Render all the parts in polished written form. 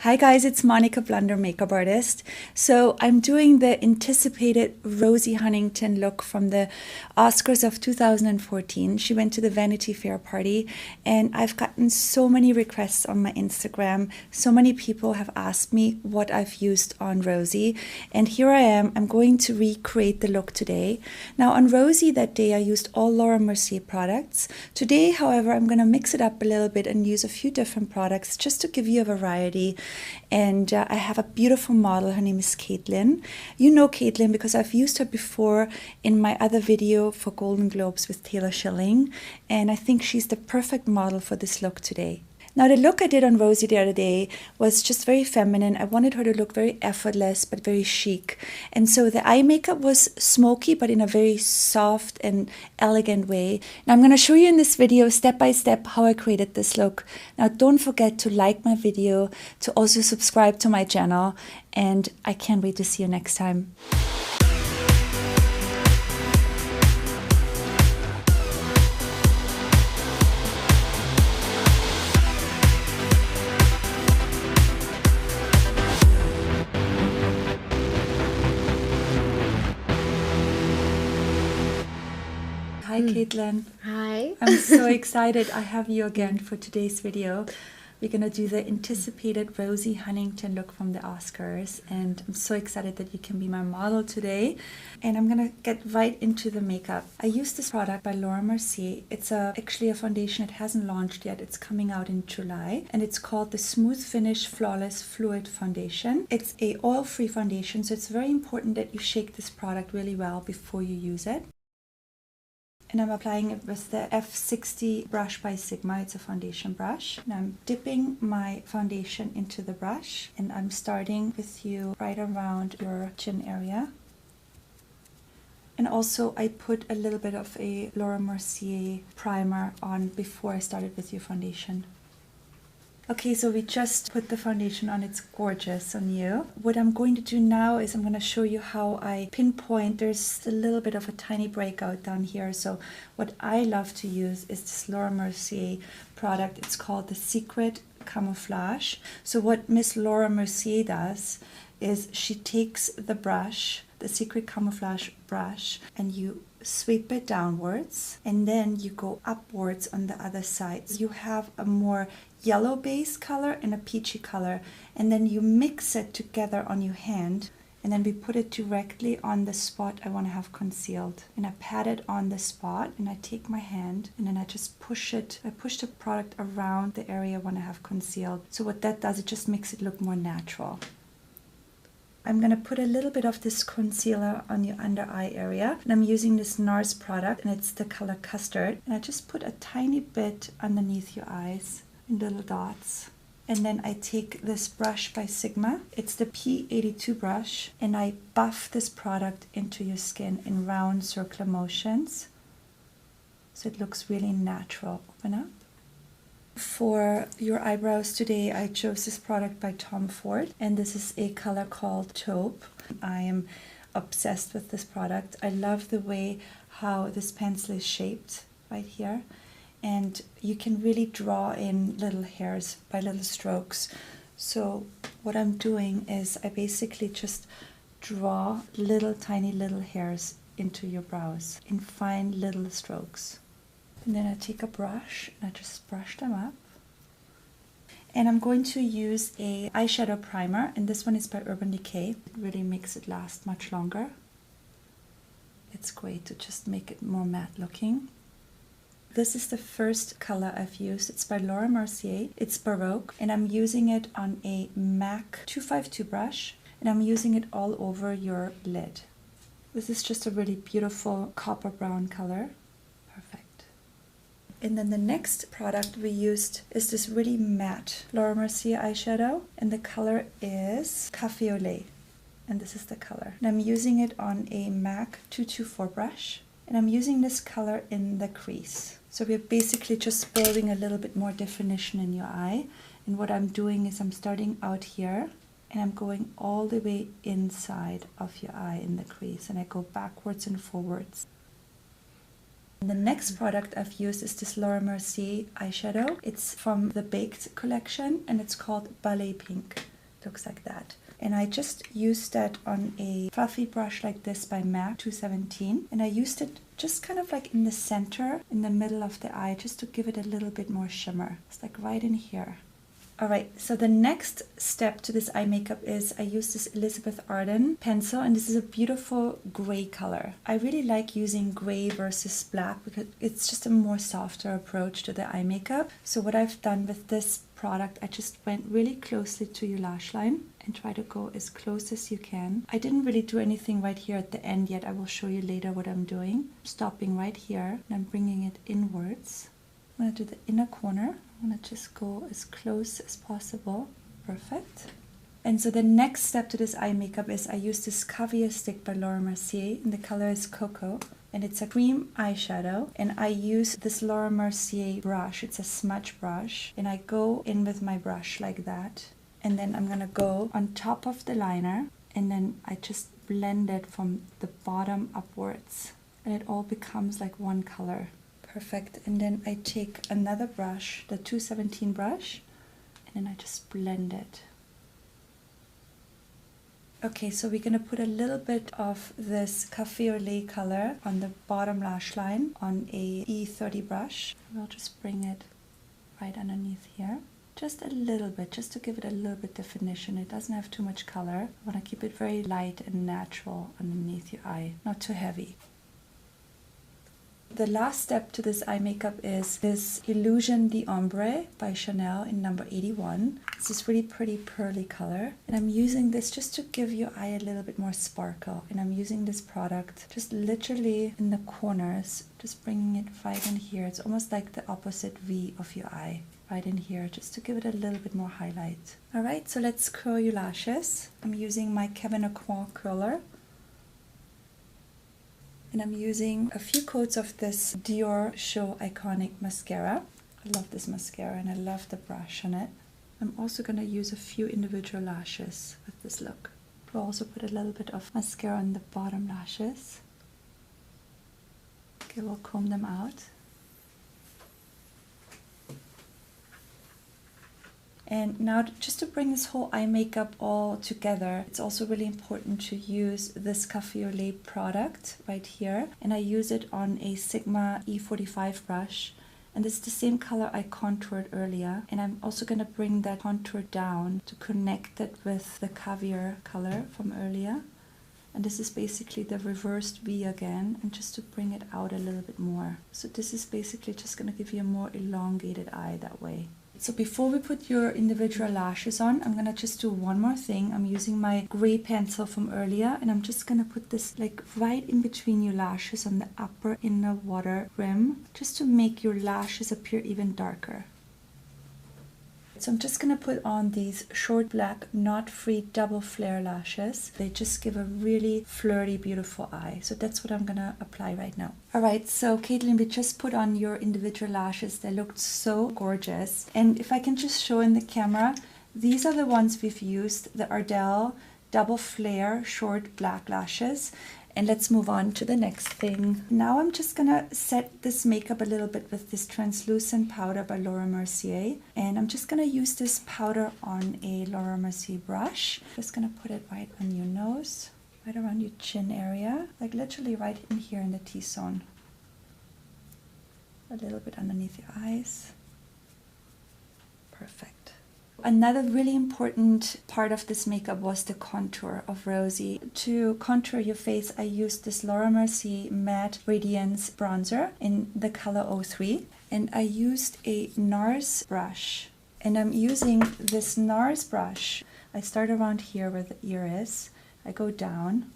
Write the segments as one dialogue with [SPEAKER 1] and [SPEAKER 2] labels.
[SPEAKER 1] Hi guys, it's Monica Blunder, makeup artist. So I'm doing the anticipated Rosie Huntington look from the Oscars of 2014. She went to the Vanity Fair party and I've gotten so many requests on my Instagram. So many people have asked me what I've used on Rosie. And here I am, I'm going to recreate the look today. Now on Rosie that day I used all Laura Mercier products. Today, however, I'm going to mix it up a little bit and use a few different products just to give you a variety. And I have a beautiful model. Her name is Caitlin. You know Caitlin because I've used her before in my other video for Golden Globes with Taylor Schilling. And I think she's the perfect model for this look today. Now the look I did on Rosie the other day was just very feminine. I wanted her to look very effortless but very chic. And so the eye makeup was smoky but in a very soft and elegant way. Now I'm going to show you in this video step by step how I created this look. Now don't forget to like my video, to also subscribe to my channel, and I can't wait to see you next time. Hi Caitlin.
[SPEAKER 2] Hi.
[SPEAKER 1] I'm so excited I have you again for today's video. We're going to do the anticipated Rosie Huntington look from the Oscars, and I'm so excited that you can be my model today. And I'm going to get right into the makeup. I used this product by Laura Mercier. It's actually a foundation. It hasn't launched yet. It's coming out in July, and it's called the Smooth Finish Flawless Fluid Foundation. It's a oil-free foundation, so it's very important that you shake this product really well before you use it. And I'm applying it with the F60 brush by Sigma. It's a foundation brush. And I'm dipping my foundation into the brush. And I'm starting with you right around your chin area. And also I put a little bit of a Laura Mercier primer on before I started with your foundation. Okay, so we just put the foundation on. It's gorgeous on you. What I'm going to do now is I'm going to show you how I pinpoint. There's a little bit of a tiny breakout down here. So what I love to use is this Laura Mercier product. It's called the Secret Camouflage. So what Miss Laura Mercier does is she takes the brush, the Secret Camouflage brush, and you sweep it downwards, and then you go upwards on the other side. You have a more yellow base color and a peachy color, and then you mix it together on your hand, and then we put it directly on the spot I want to have concealed. And I pat it on the spot, and I take my hand and then I just push it. I push the product around the area I want to have concealed. So what that does, it just makes it look more natural. I'm going to put a little bit of this concealer on your under eye area, and I'm using this NARS product, and it's the color Custard, and I just put a tiny bit underneath your eyes in little dots. And then I take this brush by Sigma, it's the P82 brush, and I buff this product into your skin in round circular motions so it looks really natural. Open up. For your eyebrows today, I chose this product by Tom Ford, and this is a color called Taupe. I am obsessed with this product. I love the way how this pencil is shaped right here, and you can really draw in little hairs by little strokes. So what I'm doing is I basically just draw tiny little hairs into your brows in fine little strokes. And then I take a brush and I just brush them up. And I'm going to use a eyeshadow primer, and this one is by Urban Decay. It really makes it last much longer. It's great to just make it more matte looking. This is the first color I've used. It's by Laura Mercier. It's Baroque, and I'm using it on a MAC 252 brush, and I'm using it all over your lid. This is just a really beautiful copper brown color. Perfect. And then the next product we used is this really matte Laura Mercier eyeshadow, and the color is Cafe au lait, and this is the color. And I'm using it on a MAC 224 brush, and I'm using this color in the crease. So we're basically just building a little bit more definition in your eye, and what I'm doing is I'm starting out here and I'm going all the way inside of your eye in the crease, and I go backwards and forwards. The next product I've used is this Laura Mercier eyeshadow. It's from the Baked collection and it's called Ballet Pink. looks like that. And I just used that on a fluffy brush like this by MAC 217. And I used it just kind of like in the center, in the middle of the eye, just to give it a little bit more shimmer. It's like right in here. Alright, so the next step to this eye makeup is I use this Elizabeth Arden pencil, and this is a beautiful gray color. I really like using gray versus black because it's just a more softer approach to the eye makeup. So what I've done with this product, I just went really closely to your lash line and try to go as close as you can. I didn't really do anything right here at the end yet. I will show you later what I'm doing. Stopping right here, and I'm bringing it inwards. I'm going to do the inner corner. I'm going to just go as close as possible. Perfect. And so the next step to this eye makeup is I use this Caviar Stick by Laura Mercier, and the color is Cocoa. And it's a cream eyeshadow, and I use this Laura Mercier brush. It's a smudge brush, and I go in with my brush like that. And then I'm going to go on top of the liner, and then I just blend it from the bottom upwards. And it all becomes like one color. Perfect. And then I take another brush, the 217 brush, and then I just blend it. Okay, so we're going to put a little bit of this Cafe au Lait color on the bottom lash line on a E30 brush. We'll just bring it right underneath here. Just a little bit, just to give it a little bit definition. It doesn't have too much color. I want to keep it very light and natural underneath your eye, not too heavy. The last step to this eye makeup is this Illusion d'Ombre by Chanel in number 81. It's this really pretty pearly color. And I'm using this just to give your eye a little bit more sparkle. And I'm using this product just literally in the corners, just bringing it right in here. It's almost like the opposite V of your eye. Right in here, just to give it a little bit more highlight. Alright, so let's curl your lashes. I'm using my Kevyn Aucoin curler. And I'm using a few coats of this Dior Show Iconic mascara. I love this mascara and I love the brush on it. I'm also going to use a few individual lashes with this look. I'll also put a little bit of mascara on the bottom lashes. Okay, we'll comb them out. And now just to bring this whole eye makeup all together, it's also really important to use this Cafe au Lait product right here. And I use it on a Sigma E45 brush. And this is the same color I contoured earlier. And I'm also going to bring that contour down to connect it with the Caviar color from earlier. And this is basically the reversed V again, and just to bring it out a little bit more. So this is basically just going to give you a more elongated eye that way. So before we put your individual lashes on, I'm going to just do one more thing. I'm using my gray pencil from earlier, and I'm just going to put this like right in between your lashes on the upper inner water rim, just to make your lashes appear even darker. So I'm just going to put on these short black knot-free double flare lashes. They just give a really flirty, beautiful eye. So that's what I'm going to apply right now. Alright, so Caitlin, we just put on your individual lashes. They looked so gorgeous. And if I can just show in the camera, these are the ones we've used, the Ardell double flare short black lashes. And let's move on to the next thing. Now I'm just gonna set this makeup a little bit with this translucent powder by Laura Mercier. And I'm just gonna use this powder on a Laura Mercier brush. Just gonna put it right on your nose, right around your chin area, like literally right in here in the T-zone. A little bit underneath your eyes. Perfect. Another really important part of this makeup was the contour of Rosie. To contour your face, I used this Laura Mercier Matte Radiance Bronzer in the color 03. And I used a NARS brush. And I'm using this NARS brush. I start around here where the ear is. I go down.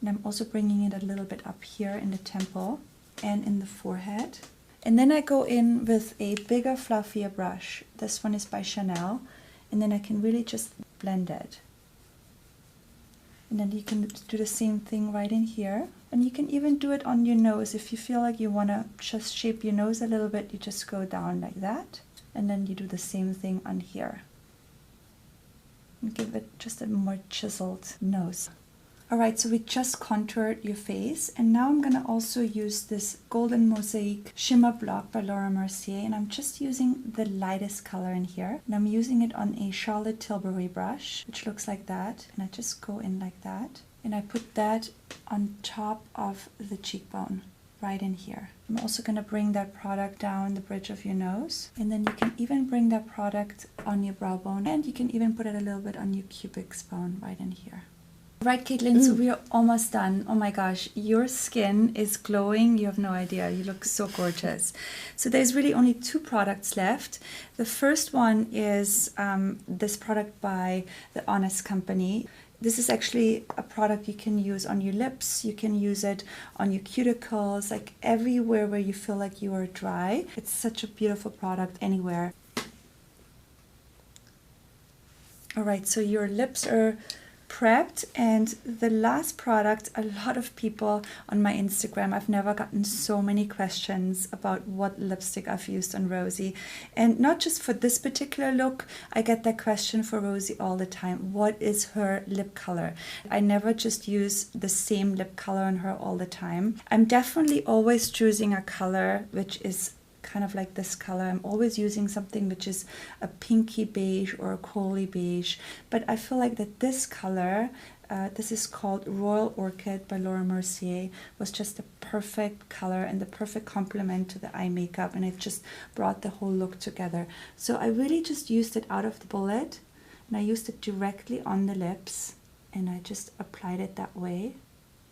[SPEAKER 1] And I'm also bringing it a little bit up here in the temple and in the forehead. And then I go in with a bigger, fluffier brush. This one is by Chanel. And then I can really just blend it. And then you can do the same thing right in here. And you can even do it on your nose. If you feel like you want to just shape your nose a little bit, you just go down like that. And then you do the same thing on here. And give it just a more chiseled nose. Alright, so we just contoured your face, and now I'm going to also use this Golden Mosaic Shimmer Block by Laura Mercier, and I'm just using the lightest color in here, and I'm using it on a Charlotte Tilbury brush, which looks like that, and I just go in like that, and I put that on top of the cheekbone, right in here. I'm also going to bring that product down the bridge of your nose, and then you can even bring that product on your brow bone, and you can even put it a little bit on your cupid's bone right in here. Right, Caitlin, so we are almost done. Oh my gosh, your skin is glowing. You have no idea. You look so gorgeous. So there's really only 2 products left. The first one is this product by The Honest Company. This is actually a product you can use on your lips. You can use it on your cuticles, like everywhere where you feel like you are dry. It's such a beautiful product anywhere. All right, so your lips are prepped, and the last product, a lot of people on my Instagram, I've never gotten so many questions about what lipstick I've used on Rosie, and not just for this particular look. I get that question for Rosie all the time. What is her lip color? I never just use the same lip color on her all the time. I'm definitely always choosing a color which is kind of like this color. I'm always using something which is a pinky beige or a coaly beige, but I feel like that this color, this is called Royal Orchid by Laura Mercier, was just the perfect color and the perfect complement to the eye makeup, and it just brought the whole look together. So I really just used it out of the bullet, and I used it directly on the lips, and I just applied it that way,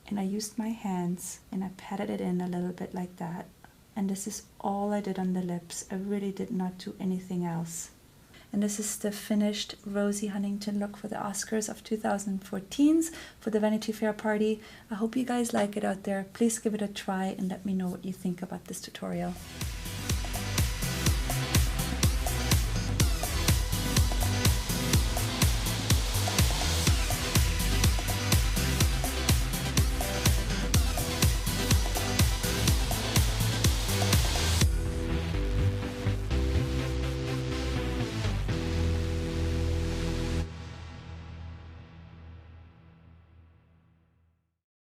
[SPEAKER 1] and I used my hands and I patted it in a little bit like that. And this is all I did on the lips. I really did not do anything else. And this is the finished Rosie Huntington look for the Oscars of 2014 for the Vanity Fair party. I hope you guys like it out there. Please give it a try and let me know what you think about this tutorial.